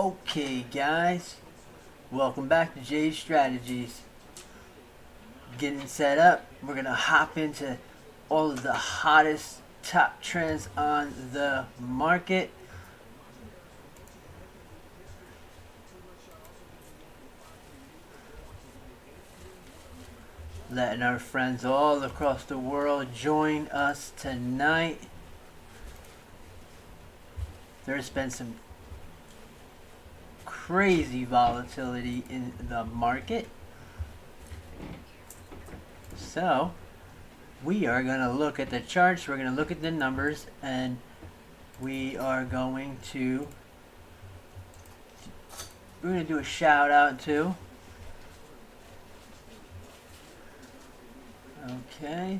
Okay guys, welcome back to Jade Strategies. Getting set up, we're gonna hop into all of the hottest top trends on the market. Letting our friends all across the world join us tonight. There's been some crazy volatility in the market. So we are going to look at the charts, we're going to look at the numbers, and we're going to do a shout out too. Okay.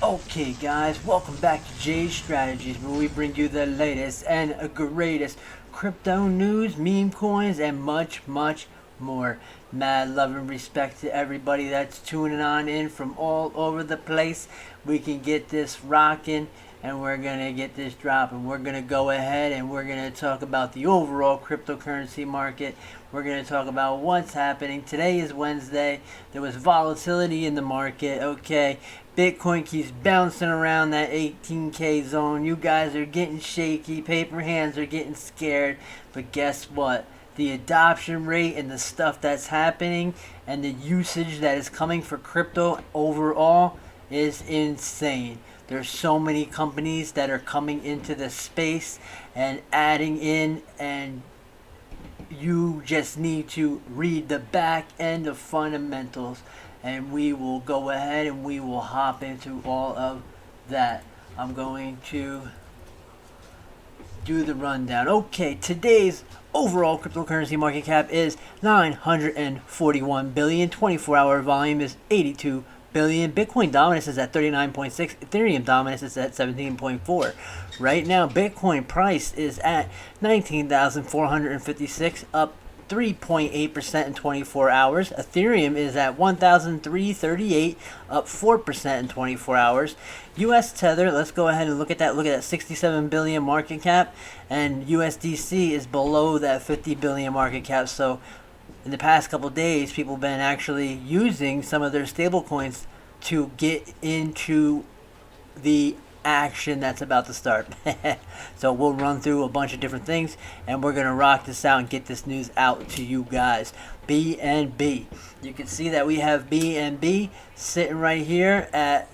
Okay guys, welcome back to Jade Strategies, where we bring you the latest and greatest crypto news, meme coins, and much more. Mad love and respect to everybody that's tuning on in from all over the place. We can get this rocking and we're gonna get this dropping. We're gonna go ahead and we're gonna talk about the overall cryptocurrency market. We're gonna talk about what's happening. Today is Wednesday. There was volatility in the market. Okay, Bitcoin keeps bouncing around that 18K zone. You guys are getting shaky. Paper hands are getting scared. But guess what? The adoption rate and the stuff that's happening and the usage that is coming for crypto overall is insane. There's so many companies that are coming into the space and adding in, and you just need to read the back end of fundamentals, and we will go ahead and we will hop into all of that. I'm going to do the rundown. Okay, today's overall cryptocurrency market cap is 941 billion. 24-hour volume is 82 billion. Bitcoin dominance is at 39.6. Ethereum dominance is at 17.4. Right now, Bitcoin price is at 19,456, up 3.8% in 24 hours. Ethereum is at 1,338, up 4% in 24 hours. US Tether, let's go ahead and look at that. Look at that 67 billion market cap, and USDC is below that 50 billion market cap. So in the past couple days, people have been actually using some of their stable coins to get into the action that's about to start. So we'll run through a bunch of different things, and we're gonna rock this out and get this news out to you guys. BNB, you can see that we have BNB sitting right here at,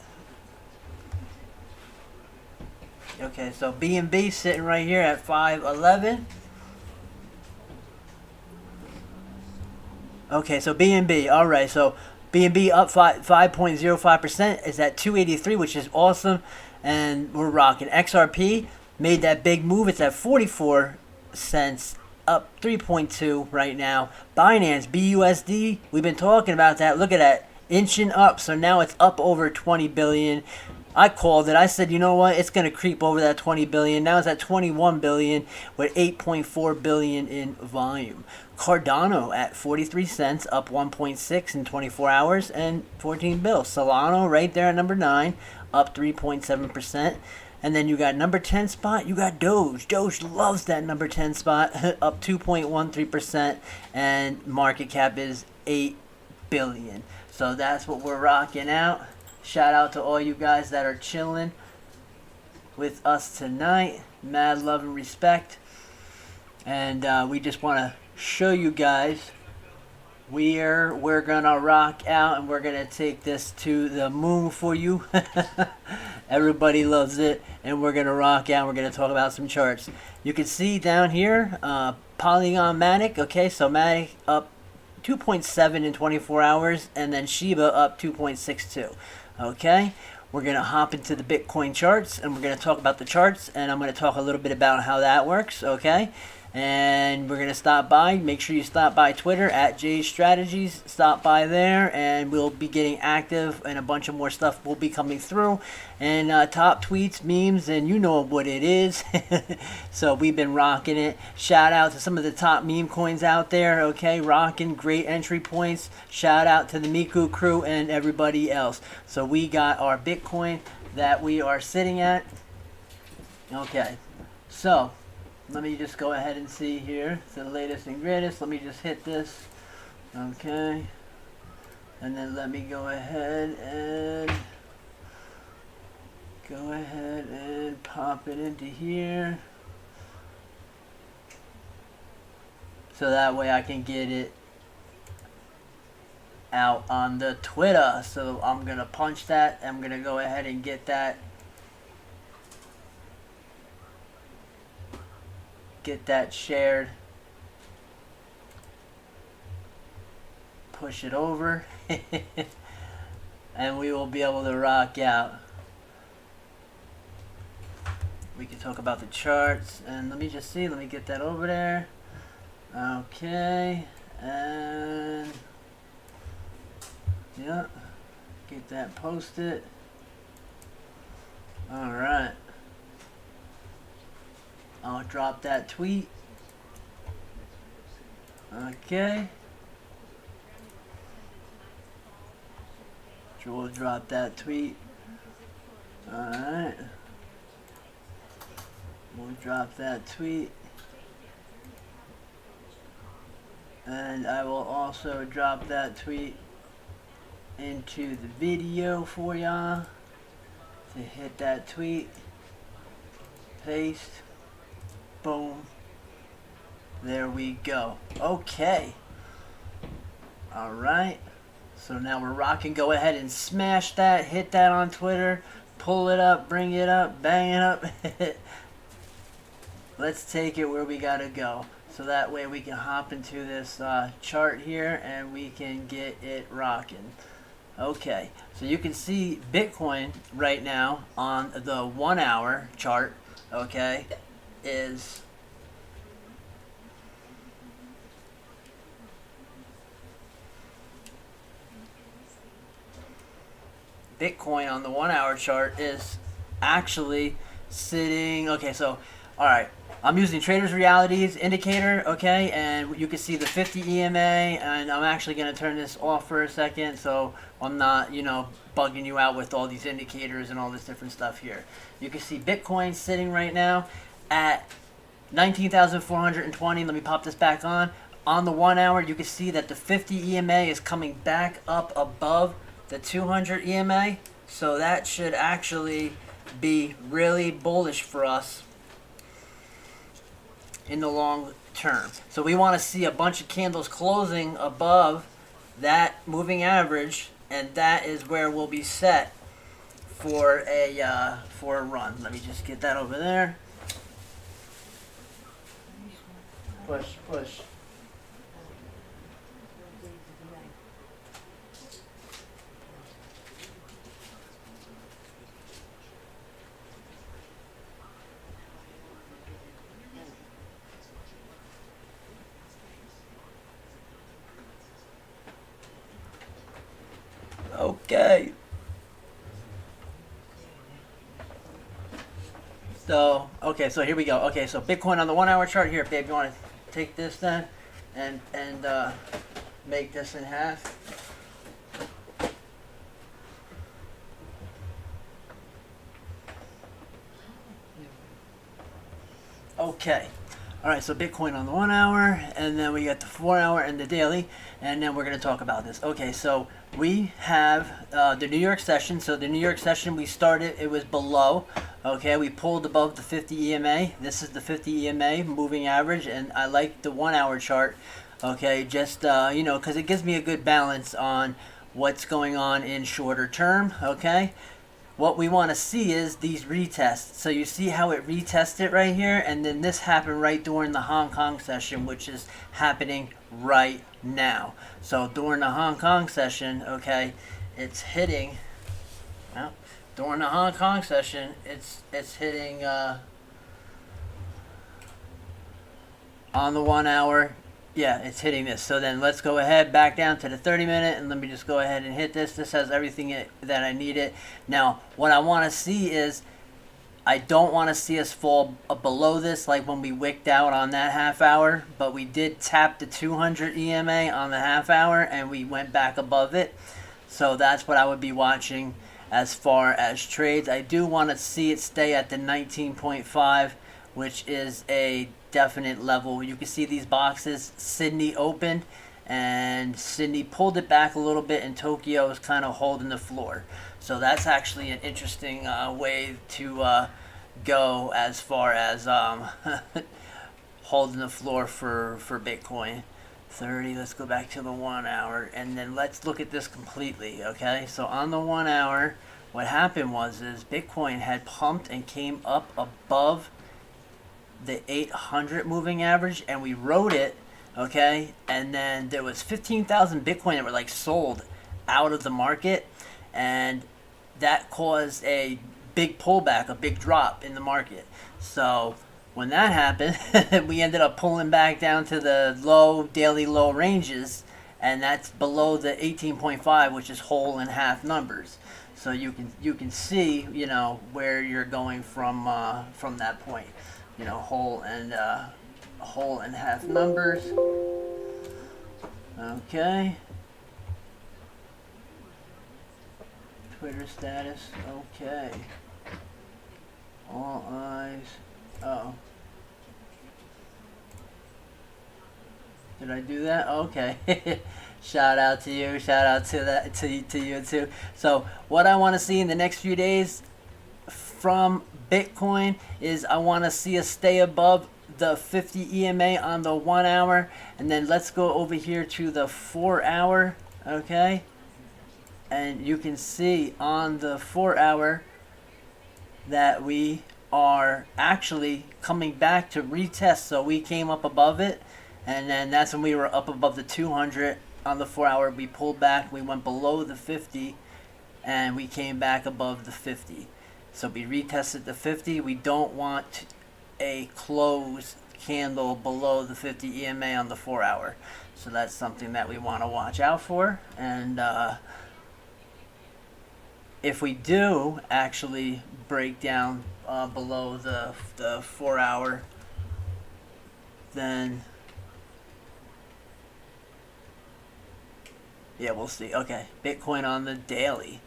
okay, so BNB sitting right here at 511. Okay, so BNB, all right, so BNB up 5.05%, is at 283, which is awesome, and we're rocking. XRP made that big move. It's at 44 cents, up 3.2 right now. Binance, BUSD, we've been talking about that. Look at that, inching up, so now it's up over 20 billion. I called it. I said, you know what? It's going to creep over that 20 billion. Now it's at 21 billion with 8.4 billion in volume. Cardano at 43 cents, up 1.6 in 24 hours and 14 bills. Solano right there at number 9, up 3.7%. And then you got number 10 spot, you got DOGE. DOGE loves that number 10 spot, up 2.13%, and market cap is 8 billion. So that's what we're rocking out. Shout out to all you guys that are chilling with us tonight. Mad love and respect. And we just want to show you guys we're gonna rock out, and we're gonna take this to the moon for you. Everybody loves it, and we're gonna rock out. We're gonna talk about some charts. You can see down here, Polygon Matic. Okay, so Matic up 2.7 in 24 hours, and then Shiba up 2.62. Okay, we're going to hop into the Bitcoin charts, and we're going to talk about the charts, and I'm going to talk a little bit about how that works. Okay, and we're gonna stop by. Make sure you stop by Twitter at Jay's Strategies. Stop by there, and we'll be getting active, and a bunch of more stuff will be coming through, and top tweets, memes, and you know what it is. So we've been rocking it. Shout out to some of the top meme coins out there. Okay, rocking, great entry points. Shout out to the Miku crew and everybody else. So we got our Bitcoin that we are sitting at. Okay, so let me just go ahead and see here. It's the latest and greatest. Let me just hit this. Okay. And then let me go ahead and pop it into here. So that way I can get it out on the Twitter. So I'm going to punch that. I'm going to go ahead and get that. Get that shared. Push it over. And we will be able to rock out. We can talk about the charts. And let me just see. Let me get that over there. Okay. And yeah. Get that posted. Alright. I'll drop that tweet. Okay. We'll drop that tweet. Alright. We'll drop that tweet. And I will also drop that tweet into the video for y'all. To hit that tweet. Paste. Boom. There we go. Okay. Alright. So now we're rocking. Go ahead and smash that. Hit that on Twitter. Pull it up. Bring it up. Bang it up. Let's take it where we gotta go. So that way we can hop into this chart here and we can get it rocking. Okay. So you can see Bitcoin right now on the 1 hour chart. Okay. Is Bitcoin on the 1 hour chart is actually sitting. Okay, so all right, I'm using Traders Realities indicator. Okay, and you can see the 50 EMA, and I'm actually going to turn this off for a second so I'm not, bugging you out with all these indicators and all this different stuff here. You can see Bitcoin sitting right now at 19,420. Let me pop this back on. On the 1 hour, you can see that the 50 EMA is coming back up above the 200 EMA. So that should actually be really bullish for us in the long term. So we want to see a bunch of candles closing above that moving average, and that is where we'll be set for a run. Let me just get that over there. Push, push. Okay. So, okay, so here we go. Okay, so Bitcoin on the 1 hour chart here, babe. You want to take this then and make this in half? Okay. All right, so Bitcoin on the 1 hour, and then we got the 4 hour and the daily, and then we're going to talk about this. Okay, so we have the New York session. So the New York session, we started, it was below. Okay, we pulled above the 50 EMA. This is the 50 EMA moving average, and I like the 1 hour chart. Okay, just, because it gives me a good balance on what's going on in shorter term. Okay. What we want to see is these retests. So you see how it retested right here, and then this happened right during the Hong Kong session, which is happening right now. So during the Hong Kong session, okay, it's hitting. Well, during the Hong Kong session, it's hitting. on the 1 hour, yeah, it's hitting this. So then let's go ahead back down to the 30-minute, and let me just go ahead and hit this. This has everything that I need it. Now, what I want to see is, I don't want to see us fall below this like when we wicked out on that half hour, but we did tap the 200 EMA on the half hour and we went back above it. So that's what I would be watching as far as trades. I do want to see it stay at the 19.5, which is a definite level. You can see these boxes. Sydney opened and Sydney pulled it back a little bit, and Tokyo is kind of holding the floor. So that's actually an interesting way to go as far as holding the floor for Bitcoin. 30, let's go back to the 1 hour, and then let's look at this completely, okay? So on the 1 hour, what happened is Bitcoin had pumped and came up above the 800 moving average, and we rode it, okay? And then there was 15,000 Bitcoin that were like sold out of the market, and that caused a big pullback, a big drop in the market. So when that happened, we ended up pulling back down to the daily low ranges, and that's below the 18.5, which is whole and half numbers. So you can see, you know, where you're going from that point. You know, whole and half numbers. Okay. Twitter status. Okay. All eyes. Oh. Did I do that? Okay. Shout out to you. Shout out to you too. So what I want to see in the next few days from Bitcoin is I want to see us stay above the 50 EMA on the 1 hour, and then let's go over here to the 4 hour. Okay. And you can see on the 4 hour that we are actually coming back to retest. So we came up above it, and then that's when we were up above the 200 on the 4 hour. We pulled back, we went below the 50, and we came back above the 50. So we retested the 50. We don't want a close candle below the 50 EMA on the 4 hour. So that's something that we want to watch out for. And if we do actually break down below the 4 hour, then yeah, we'll see. Okay, Bitcoin on the daily.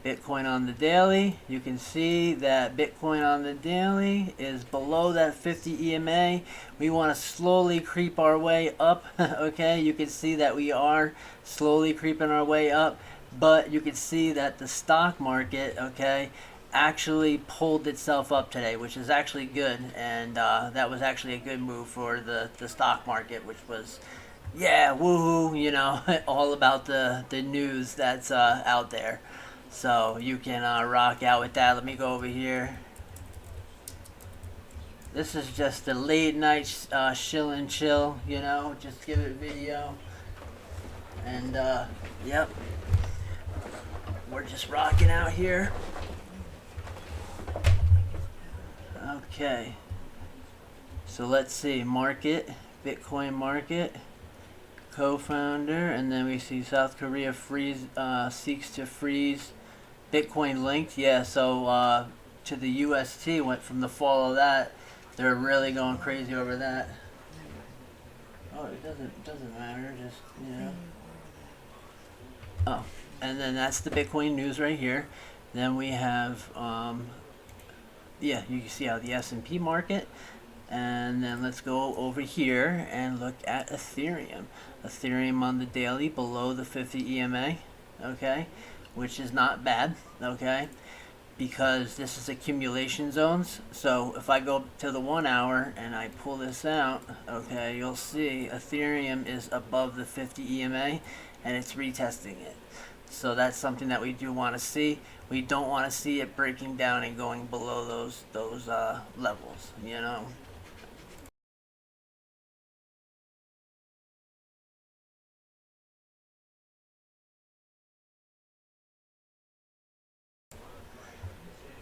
Bitcoin on the daily, you can see that Bitcoin on the daily is below that 50 EMA. We want to slowly creep our way up. Okay, you can see that we are slowly creeping our way up, but you can see that the stock market, okay, actually pulled itself up today, which is actually good, and that was actually a good move for the stock market, which was, yeah, woohoo, you know, all about the news that's out there. So you can rock out with that. Let me go over here. This is just a late night chill and chill, you know, just give it a video. And yep, we're just rocking out here. Okay, so let's see, market, Bitcoin market, co-founder, and then we see South Korea seeks to freeze Bitcoin linked. Yeah, so to the UST, went from the fall of that. They're really going crazy over that. Oh, it doesn't matter, just, you know. Oh, and then that's the Bitcoin news right here. Then we have yeah, you can see how the S&P market. And then let's go over here and look at Ethereum. Ethereum on the daily below the 50 EMA, okay, which is not bad, okay, because this is accumulation zones. So if I go to the 1 hour and I pull this out, okay, you'll see Ethereum is above the 50 EMA and it's retesting it. So that's something that we do want to see. We don't want to see it breaking down and going below those levels, you know.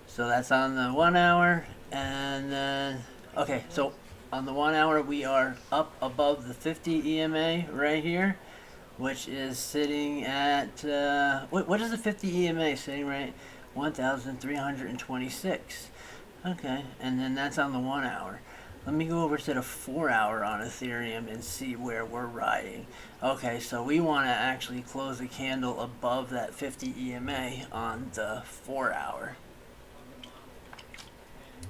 So that's on the 1 hour, and then okay, so on the 1 hour, we are up above the 50 EMA right here, which is sitting at, what is the 50 EMA sitting right? 1,326. Okay, and then that's on the 1 hour. Let me go over to the 4 hour on Ethereum and see where we're riding. Okay, so we want to actually close the candle above that 50 EMA on the 4 hour.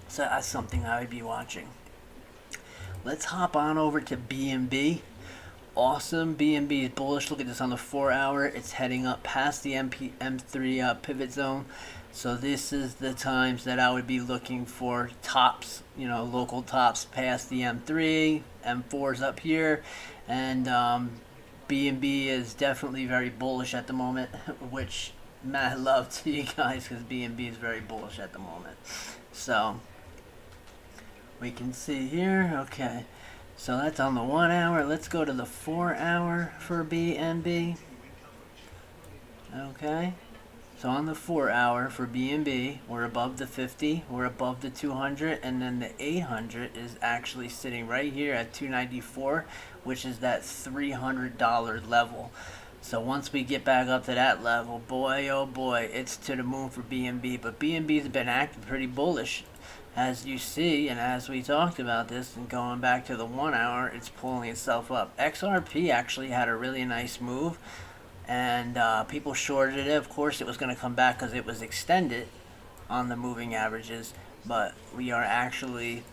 So that's something I would be watching. Let's hop on over to BNB. Awesome. BNB is bullish. Look at this on the 4 hour. It's heading up past the M3 pivot zone. So this is the times that I would be looking for tops, local tops past the M3. M4's up here. And BNB is definitely very bullish at the moment, which mad love to you guys because BNB is very bullish at the moment. So we can see here. Okay. So that's on the 1 hour. Let's go to the 4 hour for BNB. Okay. So on the 4 hour for BNB, we're above the 50, we're above the 200, and then the 800 is actually sitting right here at 294, which is that $300 level. So once we get back up to that level, boy, oh boy, it's to the moon for BNB. But BNB's been acting pretty bullish. As you see, and as we talked about this, and going back to the 1 hour, it's pulling itself up. XRP actually had a really nice move, and people shorted it. Of course, it was going to come back because it was extended on the moving averages, but we are actually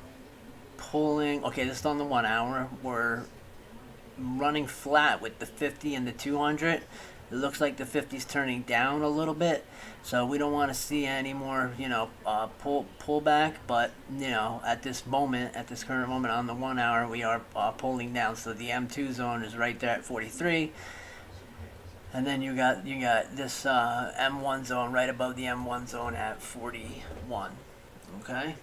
pulling. Okay, this is on the 1 hour. We're running flat with the 50 and the 200. It looks like the 50's turning down a little bit, so we don't want to see any more, pullback. But at this moment, at this current moment on the 1 hour, we are pulling down. So the M2 zone is right there at 43, and then you got this M1 zone right above the M1 zone at 41. Okay,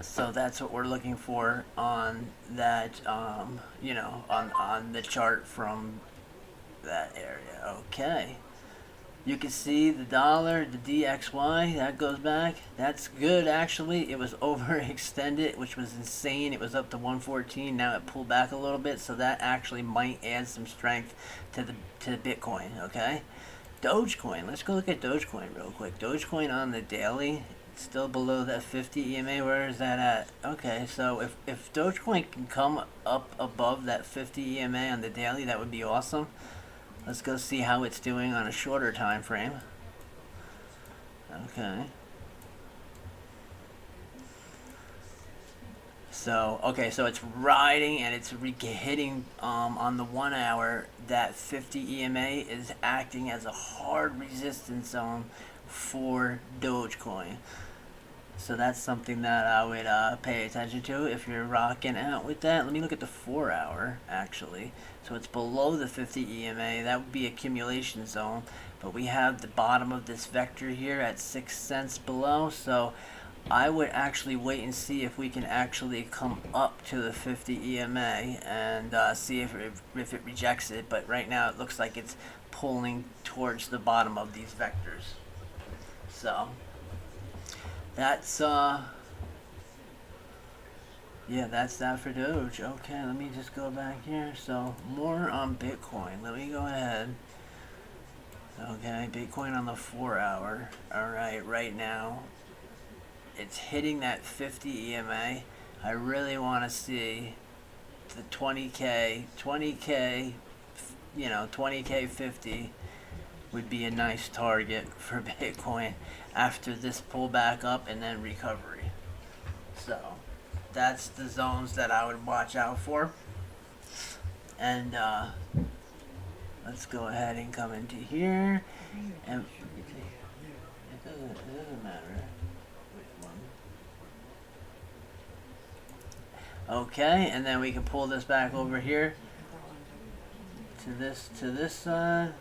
so that's what we're looking for on that, on the chart from that area. Okay, you can see the dollar, the DXY, that goes back. That's good. Actually, it was overextended, which was insane. It was up to 114. Now it pulled back a little bit, so that actually might add some strength to the Bitcoin. Okay, Dogecoin. Let's go look at Dogecoin real quick. Dogecoin on the daily, still below that 50 EMA. Where is that at? Okay, so if Dogecoin can come up above that 50 EMA on the daily, that would be awesome. Let's go see how it's doing on a shorter time frame. Okay. So it's riding and it's hitting on the 1 hour. That 50 EMA is acting as a hard resistance zone for Dogecoin. So that's something that I would pay attention to if you're rocking out with that. Let me look at the 4 hour actually. So it's below the 50 EMA. That would be accumulation zone. But we have the bottom of this vector here at 6 cents below. So I would actually wait and see if we can actually come up to the 50 EMA and see if it rejects it. But right now it looks like it's pulling towards the bottom of these vectors. So that's that's that for Doge. Okay, let me just go back here. So more on Bitcoin. Let me go ahead. Okay, Bitcoin on the 4 hour. Alright, right now it's hitting that 50 EMA. I really want to see the 20k 20k 50 would be a nice target for Bitcoin after this pullback up and then recovery. So that's the zones that I would watch out for. And let's go ahead and come into here. And it doesn't matter which one. Okay, and then we can pull this back over here to this side.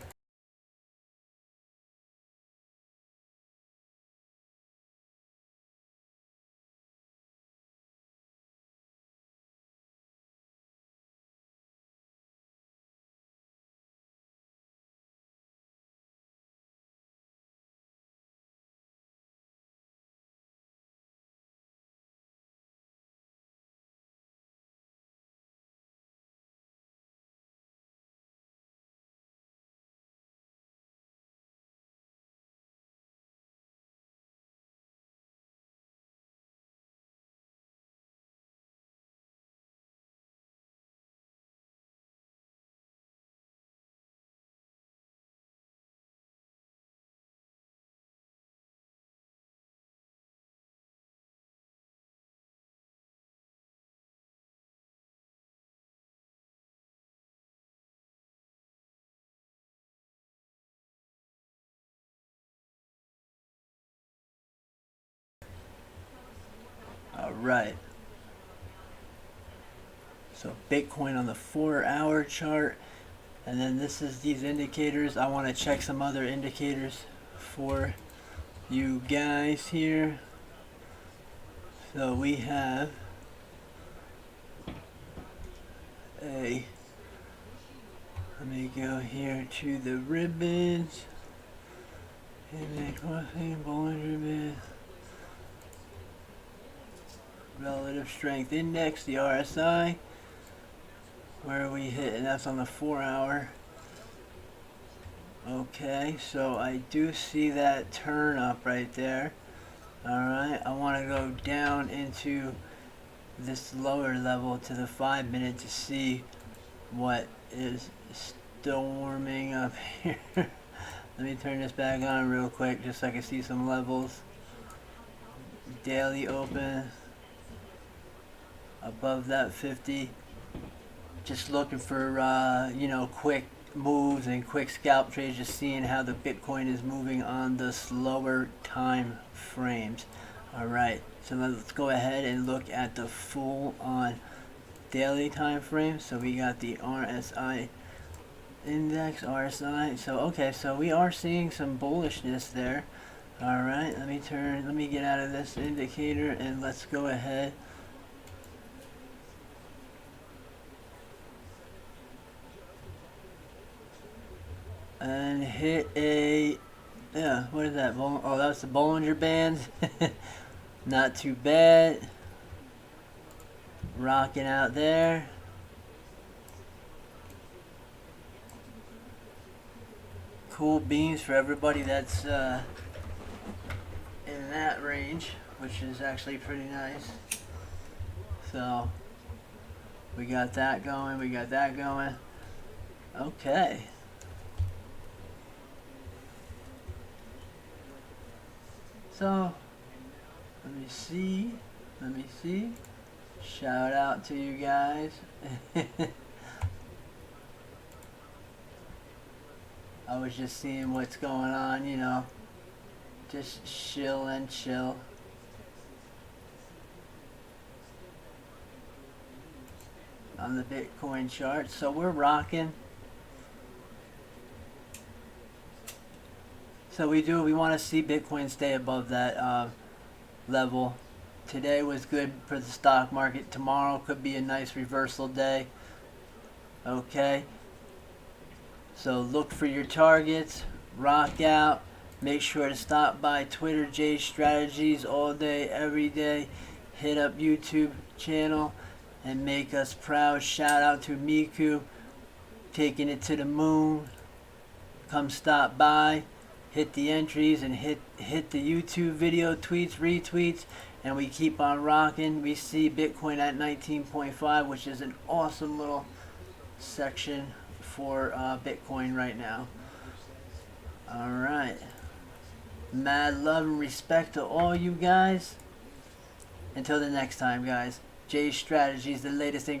right. So Bitcoin on the 4-hour chart. And then this is these indicators. I want to check some other indicators for you guys here. So we have let me go here to the ribbons. Bollinger Band. Relative Strength Index, the RSI. Where are we hitting? That's on the 4-hour. Okay, so I do see that turn up right there. Alright, I want to go down into this lower level to the 5-minute to see what is storming up here. Let me turn this back on real quick just so I can see some levels. Daily open above that 50. Just looking for you know, quick moves and quick scalp trades, just seeing how the Bitcoin is moving on the slower time frames. Alright, so let's go ahead and look at the full on daily time frame. So we got the RSI index, RSI. So okay, so we are seeing some bullishness there. Alright, let me get out of this indicator and let's go ahead and hit a, yeah, what is that? Oh, that's the Bollinger Band. Not too bad. Rocking out there. Cool beans for everybody that's in that range, which is actually pretty nice. So we got that going, we got that going. Okay. So let me see. Shout out to you guys. I was just seeing what's going on, you know. Just chill and chill. On the Bitcoin chart. So we're rocking. So we want to see Bitcoin stay above that level. Today was good for the stock market. Tomorrow could be a nice reversal day. Okay. So look for your targets. Rock out. Make sure to stop by Twitter, DOGE Strategies, all day, every day. Hit up YouTube channel and make us proud. Shout out to Miku, taking it to the moon. Come stop by. Hit the entries and hit the YouTube video tweets, retweets, and we keep on rocking. We see Bitcoin at 19.5, which is an awesome little section for Bitcoin right now. Alright. Mad love and respect to all you guys. Until the next time, guys. DOGE Strategies, the latest in